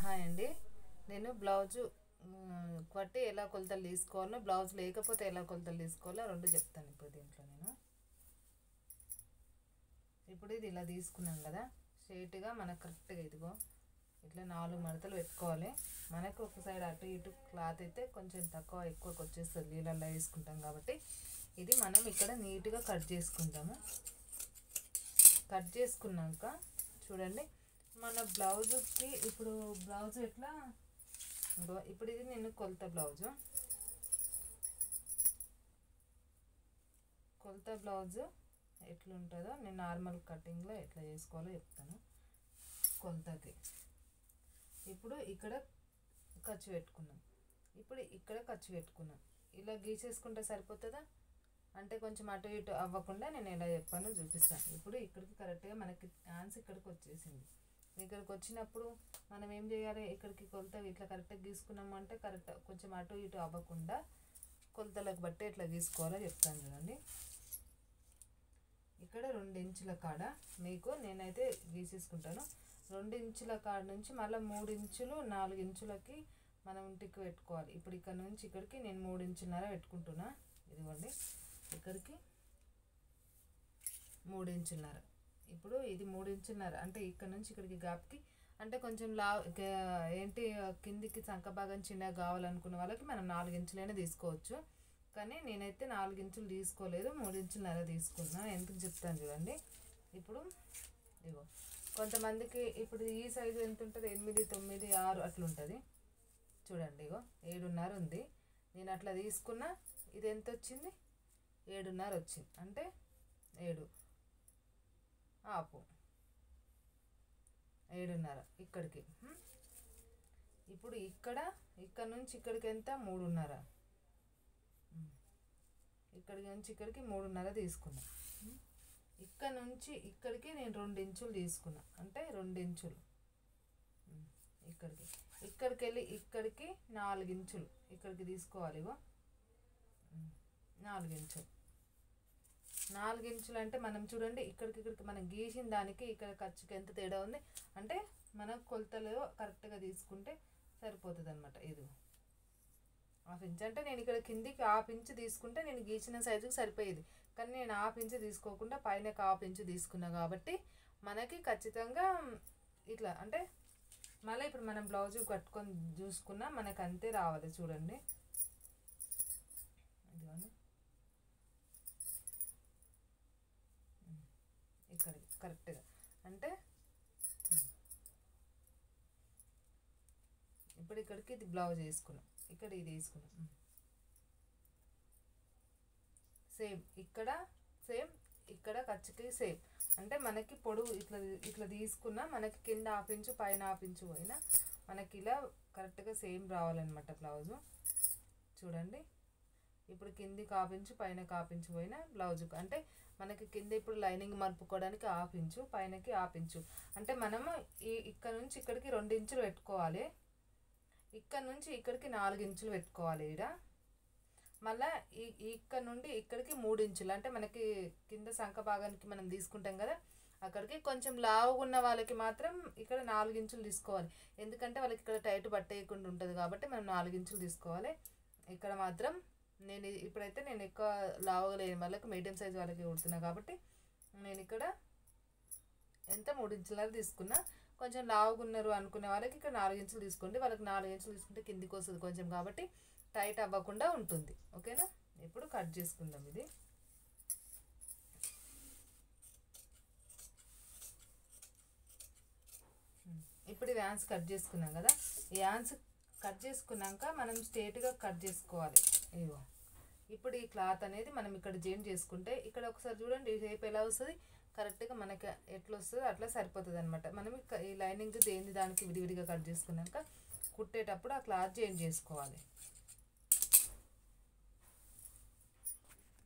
Hi అండి. నేను blouse కొట్టి ఎలా కొలతలు తీసుకోవాలో, బ్లౌజ్ లేకపోతే ఎలా కొలతలు తీసుకోవాలో రెండు చెప్తాను. ఇప్పుడు ఇది ఇలా తీసుకున్నాం కదా, స్ట్రైట్గా మనకు కరెక్ట్గా ఇదిగో ఇట్లా 4 మడతలు పెట్టుకోవాలి. మనకు ఒక సైడ్ అటు ఇటు క్లాత్ అయితే కొంచెం తక్కువ ఎక్కువకి వచ్చేస్తుంది, నీళ్ళల్లో వేసుకుంటాం కాబట్టి. ఇది మనం ఇక్కడ నీట్గా కట్ చేసుకుంటాము. కట్ చేసుకున్నాక చూడండి, మన బ్లౌజుకి ఇప్పుడు బ్లౌజ్ ఎట్లా, ఇప్పుడు ఇది నేను కొలత బ్లౌజు ఎట్లుంటుందో నేను నార్మల్ కటింగ్లో ఎట్లా చేసుకోవాలో చెప్తాను. కొలతకి ఇప్పుడు ఇక్కడ ఖర్చు పెట్టుకున్నాం, ఇప్పుడు ఇక్కడ ఖర్చు పెట్టుకున్నాం. ఇలా గీసేసుకుంటే సరిపోతుందా అంటే కొంచెం అటు ఇటు అవ్వకుండా నేను ఎలా చెప్పానో చూపిస్తాను. ఇప్పుడు ఇక్కడికి కరెక్ట్గా మనకి హ్యాండ్స్ ఇక్కడికి వచ్చేసింది. ఇక్కడికి వచ్చినప్పుడు మనం ఏం చేయాలి, ఇక్కడికి కొలత ఇట్లా కరెక్ట్గా గీసుకున్నామంటే కరెక్ట్ కొంచెం అటు ఇటు అవ్వకుండా కొలతలకు బట్టి ఎట్లా గీసుకోవాలో చెప్తాను చూడండి. ఇక్కడ 2 ఇంచుల కాడ మీకు నేనైతే గీసేసుకుంటాను. 2 ఇంచుల కాడ నుంచి మళ్ళీ 3 ఇంచులు 4 ఇంచులకి మనం టిక్ పెట్టుకోవాలి. ఇప్పుడు ఇక్కడ నుంచి ఇక్కడికి నేను 3 ఇంచులన్నర పెట్టుకుంటున్నా. ఇదిగోండి ఇక్కడికి 3 ఇంచులన్నర. ఇప్పుడు ఇది 3 ఇంచులన్నర అంటే ఇక్కడ నుంచి ఇక్కడికి గ్యాప్కి అంటే కొంచెం ఏంటి కిందికి సంక భాగం చిన్నగా కావాలనుకున్న వాళ్ళకి మనం 4 ఇంచులైనా తీసుకోవచ్చు. కానీ నేనైతే 4 ఇంచులు తీసుకోలేదు, 3 ఇంచులన్నర తీసుకున్నా. ఎందుకు చెప్తాను చూడండి. ఇప్పుడు ఇగో కొంతమందికి ఇప్పుడు ఈ సైజు ఎంత ఉంటుంది, 8, 9, 6 అట్లా ఉంటుంది చూడండి. ఇగో 7.5 ఉంది, నేను అట్లా తీసుకున్నా. ఇది ఎంత వచ్చింది, 7.5 వచ్చింది. అంటే 7 ఆపు 7.5 ఇక్కడికి. ఇప్పుడు ఇక్కడ నుంచి ఇక్కడికి ఎంత 3.5, ఇక్కడికి నుంచి ఇక్కడికి 3.5 తీసుకున్నా. ఇక్కడ నుంచి ఇక్కడికి నేను 2 ఇంచులు తీసుకున్నా, అంటే 2 ఇంచులు. ఇక్కడికి వెళ్ళి ఇక్కడికి 4 ఇంచులు ఇక్కడికి తీసుకోవాలి. ఇగో 4 ఇంచులు. 4 ఇంచులు అంటే మనం చూడండి ఇక్కడికి మనం గీసిన దానికి ఇక్కడ ఖర్చుకి ఎంత తేడా ఉంది అంటే మన కొలతలు కరెక్ట్గా తీసుకుంటే సరిపోతుంది అనమాట. ఇది 1/2 ఇంచ్ అంటే నేను ఇక్కడ కిందికి 1/2 ఇంచ్ తీసుకుంటే నేను గీసిన సైజుకి సరిపోయేది. కానీ నేను 1/2 ఇంచ్ తీసుకోకుండా పైన 1/2 ఇంచ్ తీసుకున్నా కాబట్టి మనకి ఖచ్చితంగా ఇట్లా అంటే మళ్ళీ ఇప్పుడు మనం బ్లౌజ్ కట్టుకొని చూసుకున్నా మనకు అంతే రావాలి. చూడండి ఇదిగోండి ఇక్కడికి కరెక్ట్గా అంటే ఇప్పుడు ఇక్కడికి ఇది బ్లౌజ్ వేసుకున్నాం, ఇక్కడ ఇది వేసుకున్నాం. సేమ్ ఇక్కడ ఖర్చుకి సేమ్ అంటే మనకి పొడవు ఇట్లా తీసుకున్నా మనకి కింద 1/2 ఇంచు పైన 1/2 ఇంచు పోయినా మనకి ఇలా కరెక్ట్గా సేమ్ రావాలన్నమాట బ్లౌజు. చూడండి ఇప్పుడు కిందికి 1/2 ఇంచు పైన 1/2 ఇంచు పోయినా బ్లౌజుకు అంటే మనకి కింద ఇప్పుడు లైనింగ్ మలుపుకోవడానికి 1/2 ఇంచు పైనకి 1/2 ఇంచు అంటే మనము ఇక్కడ నుంచి ఇక్కడికి 2 ఇంచులు పెట్టుకోవాలి, ఇక్కడ నుంచి ఇక్కడికి 4 ఇంచులు పెట్టుకోవాలి. ఇక్కడ మళ్ళీ ఇక్కడ నుండి ఇక్కడికి 3 ఇంచులు అంటే మనకి కింద సంక భాగానికి మనం తీసుకుంటాం కదా, అక్కడికి కొంచెం లావుగా ఉన్న వాళ్ళకి మాత్రం ఇక్కడ 4 ఇంచులు తీసుకోవాలి. ఎందుకంటే వాళ్ళకి ఇక్కడ టైట్ పట్టేయకుండా ఉంటుంది కాబట్టి మనం 4 ఇంచులు తీసుకోవాలి. ఇక్కడ మాత్రం ఇప్పుడైతే నేను ఎక్కువ లావుగా లేని వాళ్ళకి మీడియం సైజ్ వాళ్ళకి కుడుతున్నా కాబట్టి నేను ఇక్కడ ఎంత 3 ఇంచులన్నర తీసుకున్నా. కొంచెం లావుగా ఉన్నారు అనుకునే వాళ్ళకి ఇక్కడ 4 ఇంచులు తీసుకోండి. వాళ్ళకి 4 ఇంచులు తీసుకుంటే కిందికి వస్తుంది కొంచెం కాబట్టి టైట్ అవ్వకుండా ఉంటుంది. ఓకేనా, ఇప్పుడు కట్ చేసుకుందాం. ఇది ఇప్పుడు ఈ హ్యాండ్స్ కట్ చేసుకున్నాం కదా, ఈ హ్యాండ్స్ కట్ చేసుకున్నాక మనం స్ట్రేట్గా కట్ చేసుకోవాలి. ఇగో ఇప్పుడు ఈ క్లాత్ అనేది మనం ఇక్కడ జాయిన్ చేసుకుంటే ఇక్కడ ఒకసారి చూడండి ఈ షేప్ ఎలా వస్తుంది, కరెక్ట్గా మనకి ఎట్లా వస్తుంది అట్లా సరిపోతుంది అనమాట. మనం ఈ లైనింగ్ దేని దానికి విడివిడిగా కట్ చేసుకున్నాక కుట్టేటప్పుడు ఆ క్లాత్ జాయిన్ చేసుకోవాలి.